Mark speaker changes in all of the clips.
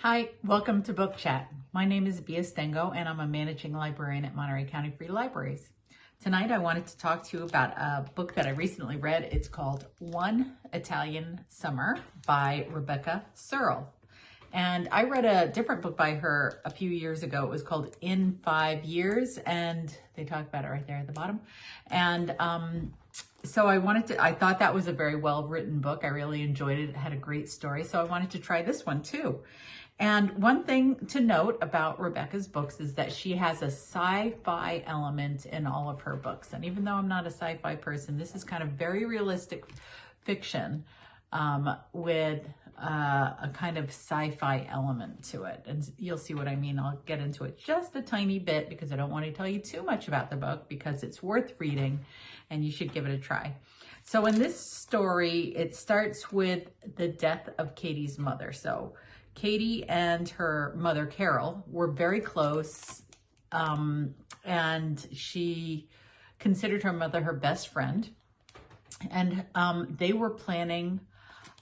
Speaker 1: Hi, welcome to Book Chat. My name is Bia Stengo and I'm a managing librarian at Monterey County Free Libraries. Tonight I wanted to talk to you about a book that I recently read. It's called One Italian Summer by Rebecca Serle. And I read a different book by her a few years ago. It was called In 5 Years, and they talk about it right there at the bottom. And so I thought that was a very well-written book. I really enjoyed it. It had a great story. So I wanted to try this one too. And one thing to note about Rebecca's books is that she has a sci-fi element in all of her books. And even though I'm not a sci-fi person, this is kind of very realistic fiction with a kind of sci-fi element to it. And you'll see what I mean. I'll get into it just a tiny bit because I don't want to tell you too much about the book because it's worth reading and you should give it a try. So in this story, it starts with the death of Katie's mother. So Katie and her mother, Carol, were very close, and she considered her mother her best friend. And they were planning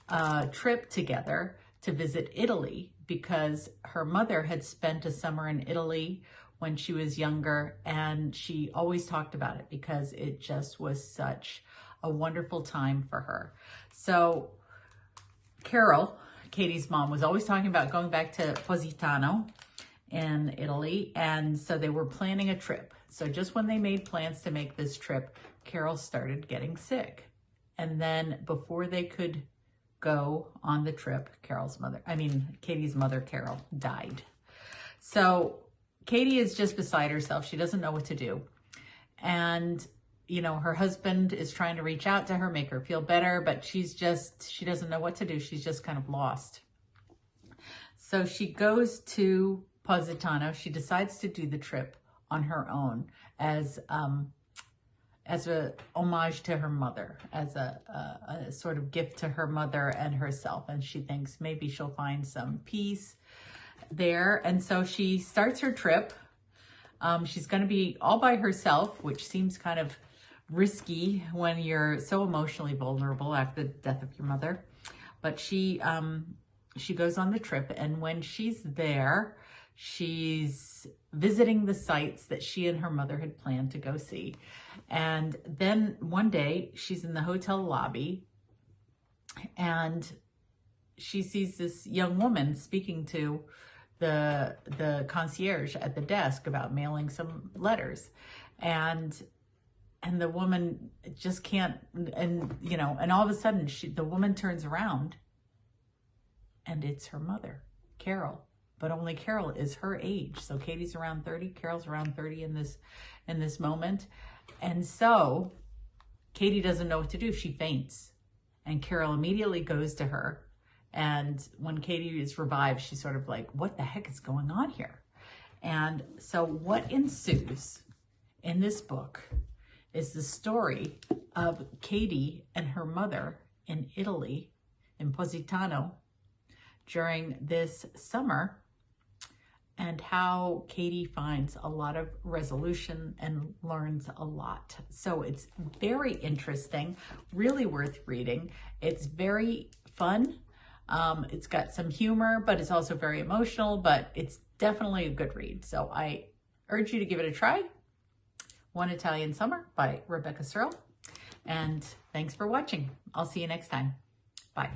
Speaker 1: a trip together to visit Italy because her mother had spent a summer in Italy when she was younger, and she always talked about it because it just was such a wonderful time for her. So Carol, Katie's mom, was always talking about going back to Positano in Italy, and so they were planning a trip. So just when they made plans to make this trip, Carol started getting sick. And then before they could go on the trip, Katie's mother, Carol, died. So Katie is just beside herself. She doesn't know what to do. And her husband is trying to reach out to her, make her feel better, but she doesn't know what to do. She's just kind of lost. So she goes to Positano. She decides to do the trip on her own as a homage to her mother, as a sort of gift to her mother and herself. And she thinks maybe she'll find some peace there. And so she starts her trip. She's going to be all by herself, which seems kind of risky when you're so emotionally vulnerable after the death of your mother. But she goes on the trip, and when she's there, she's visiting the sites that she and her mother had planned to go see. And then one day she's in the hotel lobby and she sees this young woman speaking to the concierge at the desk about mailing some letters. And the woman just can't, and all of a sudden the woman turns around and it's her mother, Carol. But only Carol is her age. So Katie's around 30, Carol's around 30 in this moment. And so Katie doesn't know what to do. She faints. And Carol immediately goes to her. And when Katie is revived, she's sort of like, what the heck is going on here? And so what ensues in this book is the story of Katie and her mother in Italy, in Positano, during this summer, and how Katie finds a lot of resolution and learns a lot. So it's very interesting, really worth reading. It's very fun. It's got some humor, but it's also very emotional, but it's definitely a good read. So I urge you to give it a try. One Italian Summer by Rebecca Serle. And thanks for watching. I'll see you next time. Bye.